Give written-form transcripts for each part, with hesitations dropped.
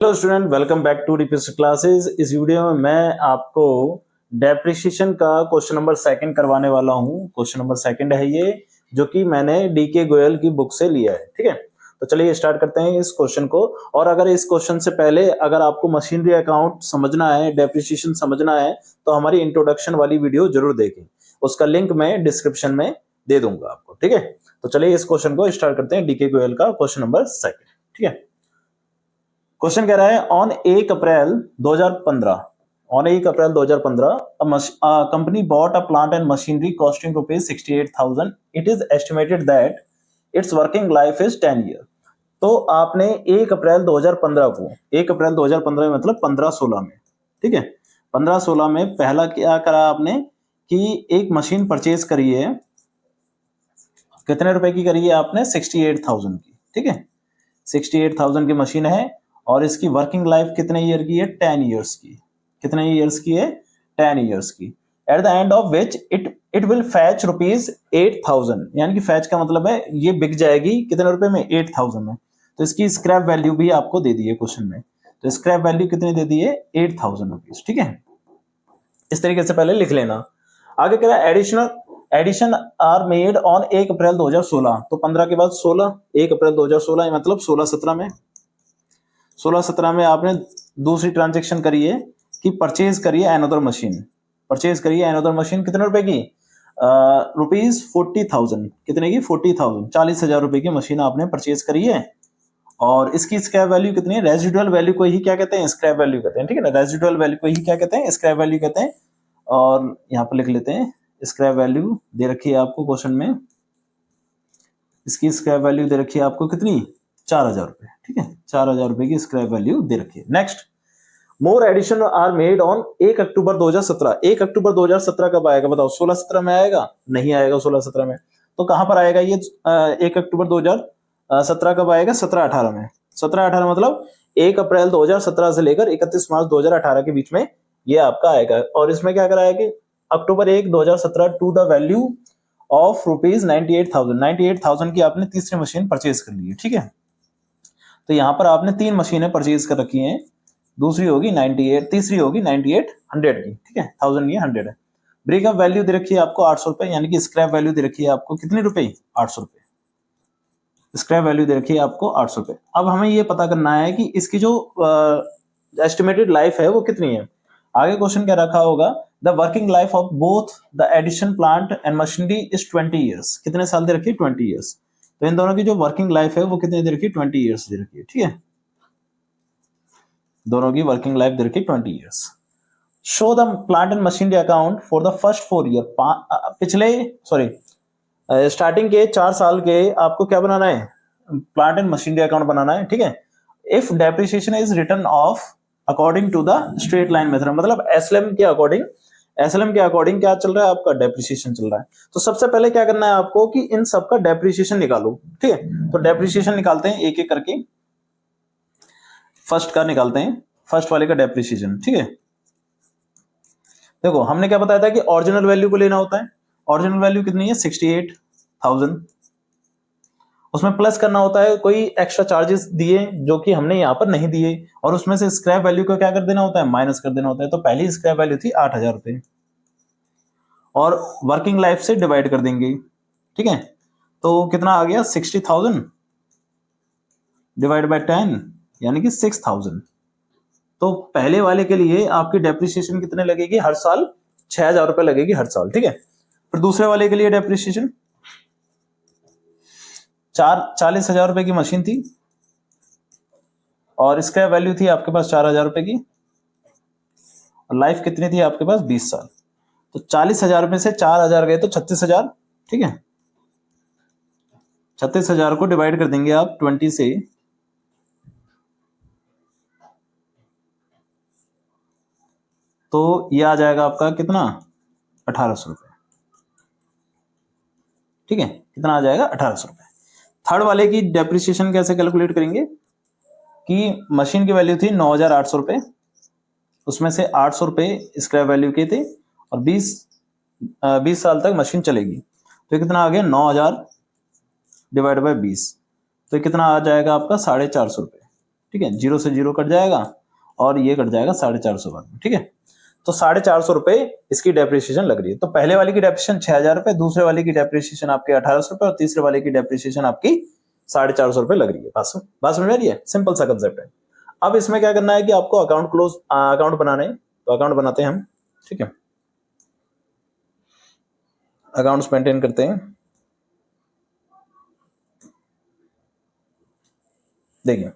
Hello student, welcome back to repeat classes. इस video में मैं आपको डेप्रिसिएशन का क्वेश्चन नंबर सेकंड करवाने वाला हूं। क्वेश्चन नंबर सेकंड है ये, जो कि मैंने डीके गोयल की बुक से लिया है। ठीक है, तो चलिए स्टार्ट करते हैं इस क्वेश्चन को। और अगर इस क्वेश्चन से पहले अगर आपको मशीनरी अकाउंट समझना है, डेप्रिसिएशन समझना है, तो हमारी इंट्रोडक्शन वाली वीडियो जरूर देखें। उसका लिंक मैं डिस्क्रिप्शन में दे दूंगा आपको। ठीक है, तो चलिए इस क्वेश्चन को स्टार्ट करते हैं। डीके गोयल का क्वेश्चन नंबर सेकंड। ठीक है, क्वेश्चन कह रहा है on 1 April 2015, on 1 April 2015 company bought a plant and machinery costing rupees 68,000। It is estimated that it's working life is 10 year. तो आपने 1 अप्रैल 2015 को, 1 अप्रैल 2015 में मतलब 15-16 में, ठीक है, 15-16 में पहला क्या करा आपने कि एक मशीन परचेज करी है। कितने रुपए की करी है आपने? 68,000 की। ठीक है, 68,000 की मशीन है और इसकी वर्किंग लाइफ कितने ईयर की है? 10 ईयर्स की। कितने ईयर्स की है? 10 ईयर्स की। At the end of which it will fetch rupees 8,000, यानी कि फैच का मतलब है ये बिक जाएगी कितने रुपए में? 8,000 में। तो इसकी स्क्रैप वैल्यू भी आपको दे दी है क्वेश्चन में। तो स्क्रैप वैल्यू कितनी दे दी है? 8,000 रुपीज। ठीक है, इस तरीके से पहले लिख लेना। आगे कह रहा है addition are made on 1 April 2016। तो 15 के बाद 16, 1 अप्रैल 2016 मतलब 16-17 में, 16-17 में आपने दूसरी ट्रांजेक्शन करी है कि परचेज करिए अनदर मशीन। परचेज करिए अनदर मशीन कितने रुपए की? रुपीज 40,000। कितने की? 40,000, 40,000 रुपए की मशीन आपने परचेज करी है। और इसकी स्क्रैप वैल्यू कितनी है? रेजिडुअल वैल्यू को ही क्या कहते हैं? स्क्रैप वैल्यू कहते हैं। ठीक है ना, रेजिडुअल वैल्यू को ही क्या कहते हैं? स्क्रैप वैल्यू कहते हैं। और यहाँ पर लिख लेते हैं, स्क्रैप वैल्यू दे रखी है आपको क्वेश्चन में। इसकी स्क्रैप वैल्यू दे रखी है आपको कितनी? 4,000 रुपए। ठीक है, 4,000 रुपए की स्क्रैप वैल्यू दे रखी है। Next, more addition are made on 1 October 2017। 1 October 2017 कब आएगा बताओ? 16-17 में आएगा? नहीं आएगा 16-17 में। तो कहां पर आएगा ये? 1 अक्टूबर 2017 कब आएगा? 17-18 में। 17-18 मतलब 1 अप्रैल 2017 से लेकर 31 मार्च 2018 के बीच में ये आपका आएगा। और इसमें क्या कराया कि October 1 2017 to the value of rupees 98,000 की आपने तीसरी मशीन परचेज कर ली है। ठीक है, तो यहां पर आपने 3 मशीनें परचेज कर रखी हैं। दूसरी होगी 98, तीसरी होगी 9800 की। ठीक है, 1000 ये 100 है। ब्रेकअप वैल्यू दे रखी है आपको 800 रुपए, यानी कि स्क्रैप वैल्यू दे रखी है आपको कितने रुपए? 800 रुपए। स्क्रैप वैल्यू दे रखी है आपको 800 रुपए। अब हमें ये पता करना है कि इसकी जो एस्टिमेटेड लाइफ है वो कितनी है। आगे क्वेश्चन क्या रखा होगा? The working life of both the addition plant and machinery is 20 years. कितने साल दे रखी है? 20 ईयर्स। तो इन दोनों की जो वर्किंग लाइफ है वो कितनी दे रखी है? 20 ईयर्स दे रखी है। ठीक है, दोनों की वर्किंग लाइफ दे रखी है 20 years. Show the plant and machinery account for the first 4 year. पिछले स्टार्टिंग के 4 साल के आपको क्या बनाना है? प्लांट एंड मशीनरी अकाउंट बनाना है। ठीक है, if depreciation is return of according to the straight line method, मतलब एसएलएम के अकॉर्डिंग, एसएलएम के अकॉर्डिंग क्या चल रहा है आपका? डेप्रिसिएशन चल रहा है। तो सबसे पहले क्या करना है आपको कि इन सबका डेप्रिसिएशन निकालो। ठीक है, तो डेप्रिसिएशन निकालते हैं एक एक करके। फर्स्ट का निकालते हैं, फर्स्ट वाले का डेप्रिसिएशन। ठीक है, देखो हमने क्या बताया था कि ओरिजिनल वैल्यू को लेना होता है। ओरिजिनल वैल्यू कितनी है? 68,000। उसमें प्लस करना होता है कोई एक्स्ट्रा चार्जेस दिए जो कि हमने यहाँ पर नहीं दिए, और उसमें से स्क्रैप वैल्यू को क्या कर देना होता है? माइनस कर देना होता है। तो पहली स्क्रैप वैल्यू थी 8,000 रुपए और वर्किंग लाइफ से डिवाइड कर देंगे। ठीक है, तो कितना आ गया? 60,000 डिवाइड बाय 10, यानी कि 6,000। तो पहले वाले के लिए आपकी डेप्रिसिएशन कितने लगेगी हर साल? 6,000 रुपए लगेगी हर साल। ठीक है, फिर दूसरे वाले के लिए डेप्रिसिएशन 40,000 रुपए की मशीन थी और इसका वैल्यू थी आपके पास 4,000 रुपए की, और लाइफ कितनी थी आपके पास? 20 साल। तो 40,000 में से 4,000 गए तो 36,000। ठीक है, 36,000 को डिवाइड कर देंगे आप 20 से, तो ये आ जाएगा आपका कितना? 1,800 रुपए। ठीक है, कितना आ जाएगा? 1,800 रुपए। थर्ड वाले की डेप्रिसिएशन कैसे कैलकुलेट करेंगे कि मशीन की वैल्यू थी 9,800 रुपए, उसमें से 800 रुपए स्क्रैप वैल्यू के थे, और 20 साल तक मशीन चलेगी। तो कितना आ गया? 9,000 डिवाइड बाय 20, तो कितना आ जाएगा आपका? 450 रुपए। ठीक है, 0 से 0 कट जाएगा और ये कट जाएगा 450 बाद में। ठीक है, तो 450 रुपए इसकी डेप्रिसिएशन लग रही है। तो पहले वाले की डेप्रिसिएशन 6000 रुपए, दूसरे वाले की डेप्रिसिएशन आपके 1800 रुपए और तीसरे वाले की डेप्रिसिएशन आपकी 450 रुपए लग रही है। बात समझ में आ रही है? सिंपल सा कंसेप्ट है। अब इसमें क्या करना है कि आपको अकाउंट बनाने हैं, तो अकाउंट बनाते हैं हम। ठीक है, अकाउंट्स मेंटेन करते हैं। देखिए,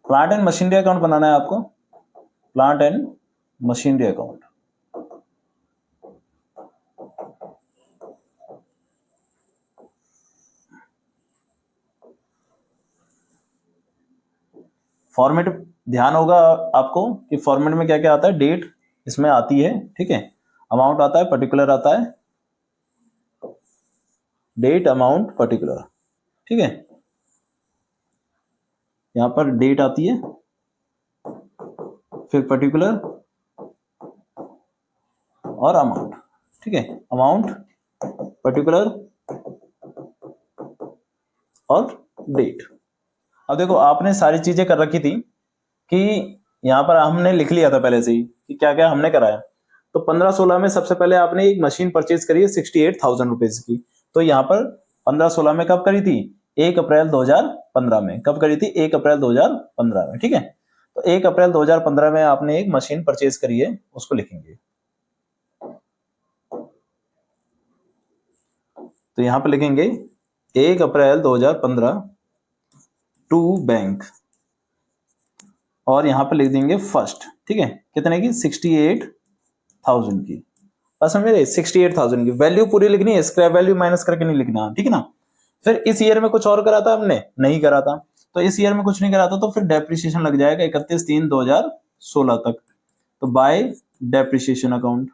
प्लांट एंड मशीनरी अकाउंट बनाना है आपको, plant and machinery account. Format ध्यान होगा आपको कि फॉर्मेट में क्या क्या आता है। डेट इसमें आती है, ठीक है, अमाउंट आता है, पर्टिकुलर आता है, डेट अमाउंट पर्टिकुलर। ठीक है, यहां पर डेट आती है, फिर पर्टिकुलर और अमाउंट। ठीक है, अमाउंट, पर्टिकुलर और डेट। अब देखो, आपने सारी चीजें कर रखी थी कि यहां पर हमने लिख लिया था पहले से ही कि क्या क्या हमने कराया। तो 15-16 में सबसे पहले आपने एक मशीन परचेज करी है 68,000 रुपीज की। तो यहाँ पर 15-16 में कब करी थी? 1 अप्रैल 2015 में। कब करी थी? 1 अप्रैल 2015 में। ठीक है, तो 1 अप्रैल 2015 में आपने एक मशीन परचेज करी है, उसको लिखेंगे। तो यहां पर लिखेंगे 1 अप्रैल 2015 टू बैंक, और यहां पर लिख देंगे फर्स्ट। ठीक है, कितने की? 68,000 की। बस मेरे 68,000 की वैल्यू पूरी लिखनी है, स्क्रैप वैल्यू माइनस करके नहीं लिखना। ठीक है ना। फिर इस ईयर में कुछ और करा था हमने? नहीं करा था। तो इस ईयर में कुछ नहीं करा था, तो फिर डेप्रिसिएशन लग जाएगा 31/3/2016 तक। तो बाय डेप्रिसिएशन अकाउंट।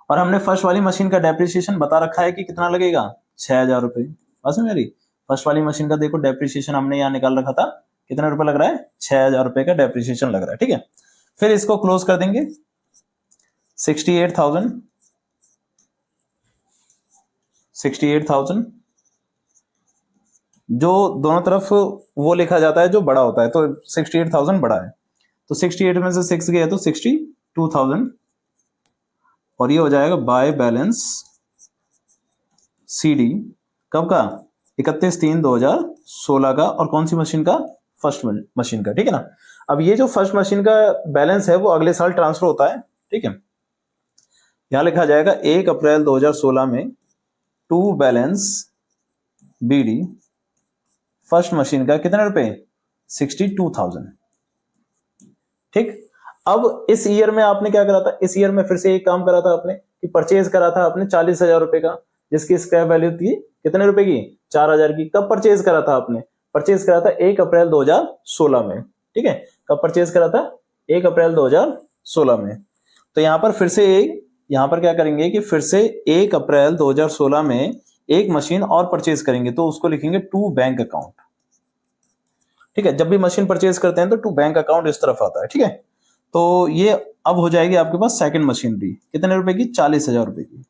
और हमने फर्स्ट वाली मशीन का डेप्रिसिएशन बता रखा है कि कितना लगेगा? 6,000 रुपए। बस मेरी फर्स्ट वाली मशीन का देखो डेप्रिसिएशन हमने यहाँ निकाल रखा था, कितना रुपए लग रहा है? 6,000 रुपए का डेप्रिसिएशन लग रहा है। ठीक है, फिर इसको क्लोज कर देंगे 68,000 जो दोनों तरफ वो लिखा जाता है जो बड़ा होता है, तो 68,000 बड़ा है, तो 68 में से 6 गया तो 62,000, और ये हो जाएगा बाय बैलेंस CD। कब का? 31/3/2016 का। और कौन सी मशीन का? फर्स्ट मशीन का। ठीक है ना। अब ये जो फर्स्ट मशीन का बैलेंस है वो अगले साल ट्रांसफर होता है। ठीक है, यहां लिखा जाएगा 1 अप्रैल 2016 में to balance BD first machine का कितने रुपए? 62,000। ठीक, अब इस ईयर में आपने क्या करा था? इस ईयर में फिर से एक काम करा था आपने कि परचेज करा था आपने 40,000 रुपए का, जिसकी स्क्रैप वैल्यू थी कितने रुपए की? 4,000 की। कब परचेज करा था आपने? परचेज करा था 1 अप्रैल 2016 में। ठीक है, कब परचेज करा था? 1 अप्रैल 2016 में। तो यहां पर फिर से यहां पर क्या करेंगे कि फिर से 1 अप्रैल 2016 में एक मशीन और परचेज करेंगे, तो उसको लिखेंगे टू बैंक अकाउंट। ठीक है, जब भी मशीन परचेज करते हैं तो टू बैंक अकाउंट इस तरफ आता है। ठीक है, तो ये अब हो जाएगी आपके पास सेकंड मशीनरी, कितने रुपए की? 40,000 रुपए की।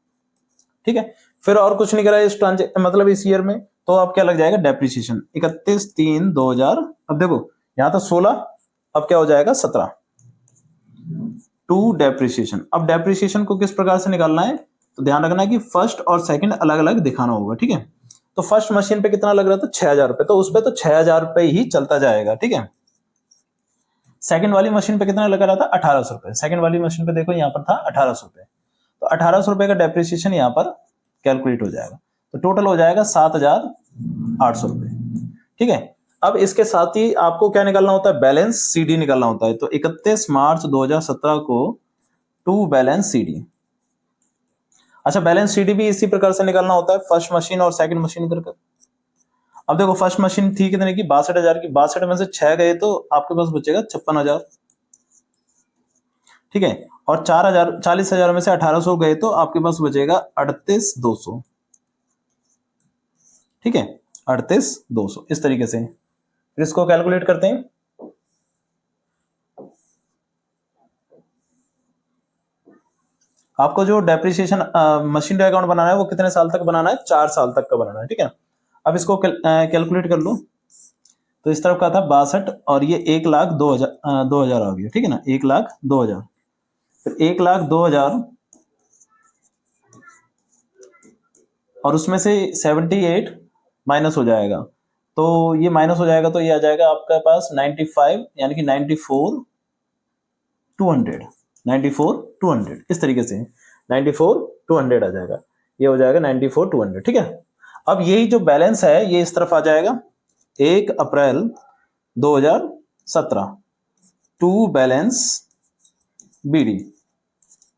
ठीक है, फिर और कुछ नहीं करा इस मतलब इस ईयर में, तो अब क्या लग जाएगा? डेप्रिसिएशन 31/3/2000। अब देखो यहां था 16, अब क्या हो जाएगा? 17 टू डेप्रिसिएशन। अब डेप्रिसिएशन को किस प्रकार से निकालना है? तो ध्यान रखना है कि फर्स्ट और सेकंड अलग अलग दिखाना होगा। ठीक है, तो फर्स्ट मशीन पे कितना लग रहा था? 6,000 रुपए, तो उस पे तो 6,000 रुपए ही चलता जाएगा। ठीक है, सेकंड वाली मशीन पे कितना लगा रहा था? 1,800 रुपए। सेकंड वाली मशीन पे देखो यहाँ पर था 1,800 रुपए, तो 1,800 रुपए का डेप्रिसिएशन यहाँ पर कैलकुलेट हो जाएगा, तो टोटल हो जाएगा 7,800 रुपए। ठीक है, अब इसके साथ ही आपको क्या निकालना होता है? बैलेंस CD निकालना होता है। तो 31 मार्च 2017 को टू बैलेंस CD। अच्छा, बैलेंस CD भी इसी प्रकार से निकालना होता है, फर्स्ट मशीन और सेकंड मशीन करके। अब देखो फर्स्ट मशीन थी कितने की? 62,000 की। 62 में से 6 गए तो आपके पास बचेगा 56,000। ठीक है, और 40,000 में से 1,800 गए तो आपके पास बचेगा 38,200। ठीक है, 38,200 इस तरीके से। फिर इसको कैलकुलेट करते हैं। आपको जो डेप्रिसिएशन मशीनरी अकाउंट बनाना है वो कितने साल तक बनाना है? 4 साल तक का बनाना है। ठीक है, अब इसको कैलकुलेट कर लो। तो इस तरफ का था 62 और ये 1,02,000 आ गया, ठीक है ना, 1,02,000। फिर 1,02,000 और उसमें से 78 माइनस हो जाएगा, तो ये माइनस हो जाएगा, तो ये आ जाएगा आपके पास 95, यानी कि 94,200, 94,200 इस तरीके से 94,200 आ जाएगा, ये हो जाएगा 94,200, ठीक है। अब यही जो बैलेंस है ये इस तरफ आ जाएगा 1 April 2017 to balance BD,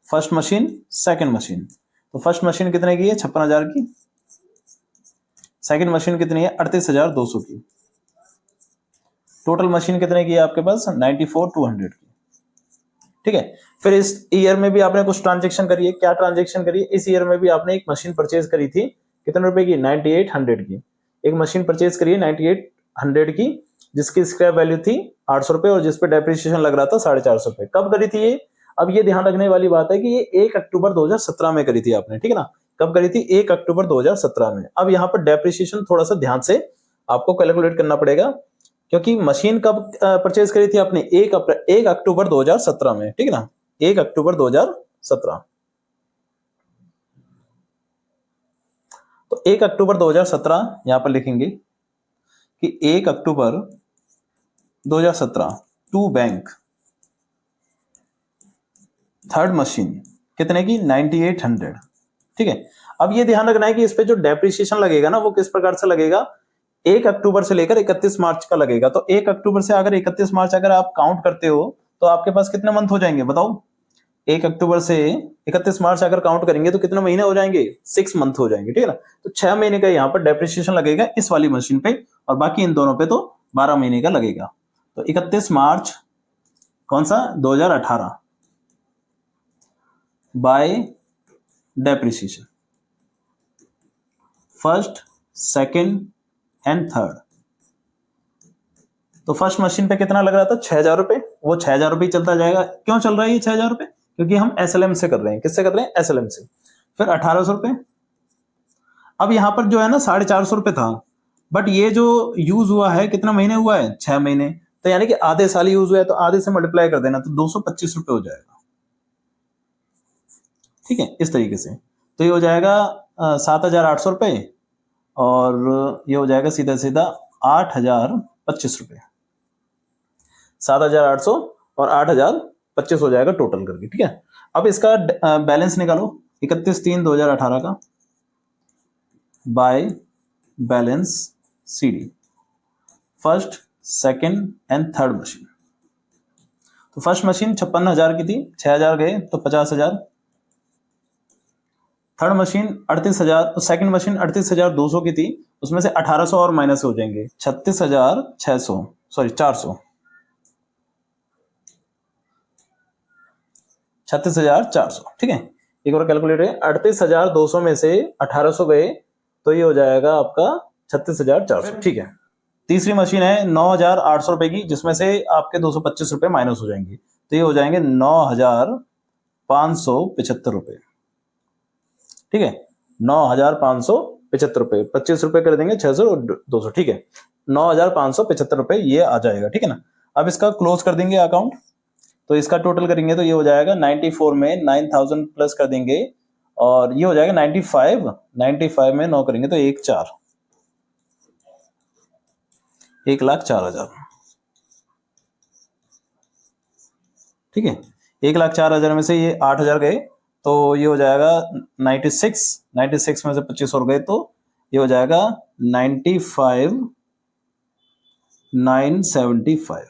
first machine second machine. तो फर्स्ट मशीन कितने की है, 56,000 की। सेकंड मशीन कितनी है, 38,200 की। टोटल मशीन कितने की है आपके पास, 94,200 की, ठीक है। फिर इस ईयर में भी आपने कुछ ट्रांजेक्शन करी है, क्या ट्रांजेक्शन करी है, इस ईयर में भी आपने एक मशीन परचेज करी थी, कितने रुपए की, 9800 की। एक मशीन परचेज करी है 9800 की, जिसकी स्क्रैप वैल्यू थी 800 रुपए और जिसपे डेप्रिसिएशन लग रहा था 450 रुपए। कब करी थी ये, अब ये ध्यान रखने वाली बात है कि ये 1 अक्टूबर 2017 में करी थी आपने, ठीक है ना। कब करी थी, 1 अक्टूबर 2017 में। अब यहाँ पर डेप्रिसिएशन थोड़ा सा ध्यान से आपको कैलकुलेट करना पड़ेगा, क्योंकि मशीन कब परचेज करी थी आपने, 1 अक्टूबर 2017 में, ठीक है ना, 1 अक्टूबर 2017। तो 1 अक्टूबर 2017 यहां पर लिखेंगे कि 1 October 2017 to bank third machine कितने की, 9800, ठीक है। अब ये ध्यान रखना है कि इस पे जो डेप्रिसिएशन लगेगा ना वो किस प्रकार से लगेगा, 1 अक्टूबर से लेकर 31 मार्च का लगेगा। तो 1 अक्टूबर से अगर 31 मार्च अगर आप काउंट करते हो तो आपके पास कितने मंथ हो जाएंगे बताओ। 1 अक्टूबर से 31 मार्च अगर काउंट करेंगे तो कितने महीने हो जाएंगे, 6 मंथ हो जाएंगे, ठीक है ना। तो 6 महीने का यहाँ पर डेप्रिसिएशन लगेगा इस वाली मशीन पे, और बाकी इन दोनों पे तो 12 महीने का लगेगा। तो 31 मार्च कौन सा, 2018 bye depreciation first second and third. तो फर्स्ट मशीन पे कितना लग रहा था, 6,000 रुपए, वो 6,000 रुपए चलता जाएगा। क्यों चल रहा है ये 6,000 रुपए, क्योंकि हम एसएलएम से कर रहे हैं, किससे कर रहे हैं, एसएलएम से। फिर 1,800 रुपए। अब यहां पर जो है ना 450 रुपए था, बट ये जो यूज हुआ है कितना महीने हुआ है, 6 महीने, तो यानी कि आधे साल यूज हुआ है, तो आधे से मल्टीप्लाई कर देना, तो 225 रुपए हो जाएगा, ठीक है, इस तरीके से। तो ये हो जाएगा 7,800 रुपए, और ये हो जाएगा सीधा सीधा 8,025 रुपए। 7,800 और 8,025 हो जाएगा टोटल करके, ठीक है। अब इसका बैलेंस निकालो 31/3/2018 का by balance CD first second and third machine. तो फर्स्ट मशीन 56,000 की थी, 6,000 गए तो 50,000। थर्ड मशीन 38,000, तो सेकंड मशीन 38,200 की थी, उसमें से 1,800 और माइनस हो जाएंगे, 36,600 सॉरी 400, 36,400, ठीक है। एक बार कैलकुलेट है, 38,200 में से 1,800 गए तो ये हो जाएगा आपका 36,400, ठीक है। तीसरी मशीन है 9,800 रुपए की, जिसमें से आपके 225 रुपए माइनस हो जाएंगे, तो ये हो जाएंगे 9,575 रुपए, ठीक है। 9,575 रुपए, 25 रुपए कर देंगे, 600 और 200, ठीक है, 9,575 रुपए ये आ जाएगा, ठीक है ना। अब इसका क्लोज कर देंगे अकाउंट, तो इसका टोटल करेंगे तो ये हो जाएगा 94 में 9,000 प्लस कर देंगे, और ये हो जाएगा 95 में 9 करेंगे तो 1,04,000, ठीक है। 1,04,000 में से ये 8,000 गए तो ये हो जाएगा 96 में से 25 और गए तो ये हो जाएगा 95,975,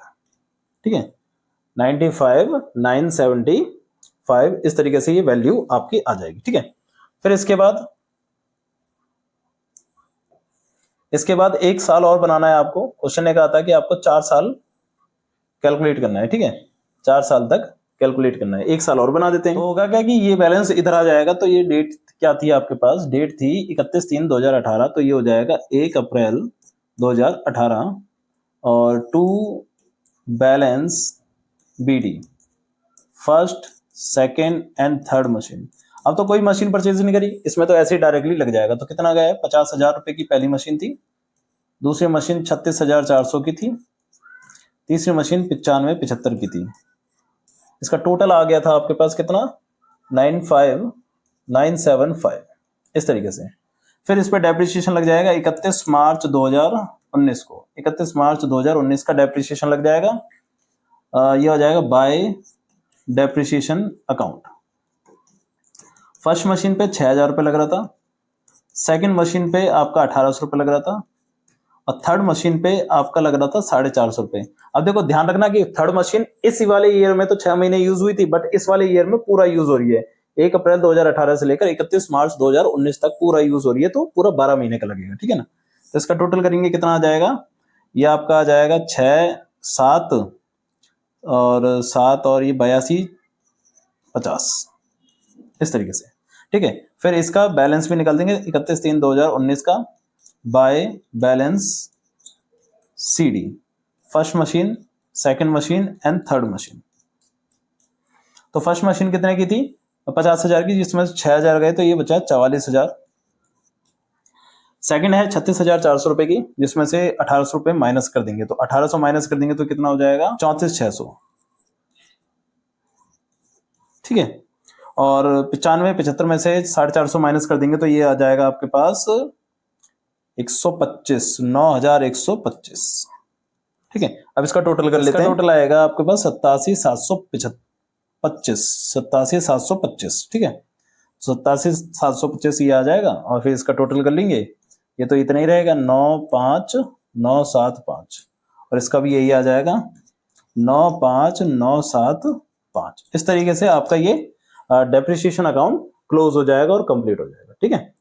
ठीक है, 95,975 इस तरीके से ये वैल्यू आपकी आ जाएगी, ठीक है। फिर इसके बाद 1 साल और बनाना है आपको। क्वेश्चन ने कहा था कि आपको 4 साल कैलकुलेट करना है, ठीक है, 4 साल तक कैलकुलेट करना है। 1 साल और बना देते हैं, तो होगा क्या कि ये बैलेंस इधर आ जाएगा। तो ये डेट क्या थी आपके पास, डेट थी 31/3/2018, तो ये हो जाएगा 1 अप्रैल 2018 और to balance BD first second and third machine. अब तो कोई मशीन परचेज नहीं करी, इसमें तो ऐसे ही डायरेक्टली लग जाएगा। तो कितना गया है, 50,000 रुपए की पहली मशीन थी दूसरी मशीन 36,400 की थी, तीसरी मशीन 95,75 की थी। इसका टोटल आ गया था आपके पास कितना, 95,975 इस तरीके से। फिर इस पर डेप्रिसिएशन लग जाएगा 31 मार्च 2019 को, 31 मार्च 2019 का डेप्रिसिएशन लग जाएगा। ये हो जाएगा bye depreciation account. First machine पे 6,000 रुपये लग रहा था, सेकंड मशीन पे आपका 1,800 रुपये लग रहा था, और थर्ड मशीन पे आपका लग रहा था 450 रुपये। अब देखो ध्यान रखना कि थर्ड मशीन इस वाले ईयर में तो 6 महीने यूज हुई थी, बट इस वाले ईयर में पूरा यूज हो रही है, 1 अप्रैल 2018 से लेकर 31 मार्च 2019 तक पूरा यूज हो रही है, तो पूरा 12 महीने का लगेगा, ठीक है ना। तो इसका टोटल करेंगे कितना आ जाएगा, ये आपका आ जाएगा 6, 7 और ये 82, 50 इस तरीके से, ठीक है। फिर इसका बैलेंस भी निकाल देंगे 31/3/2019 का by balance CD, first machine, second machine and third machine. तो फर्स्ट मशीन कितने की थी, 50,000 की, जिसमें 6,000 गए तो ये बचा 44,000। सेकंड है 36,400 रुपए की, जिसमें से 1,800 रुपए माइनस कर देंगे, तो 1,800 माइनस कर देंगे तो कितना हो जाएगा, 34,600, ठीक है। और 95,75 में से 450 माइनस कर देंगे तो ये आ जाएगा आपके पास 125, 9,125, ठीक है। अब इसका टोटल कर लेते हैं। टोटल आएगा आपके पास 87,725, ठीक है। 87,725 ये आ जाएगा, और फिर इसका टोटल कर लेंगे, ये तो इतना ही रहेगा 9,5,9,7,5, और इसका भी यही आ जाएगा 9,5,9,7,5। इस तरीके से आपका ये डेप्रिसिएशन अकाउंट क्लोज हो जाएगा और कंप्लीट हो जाएगा, ठीक है।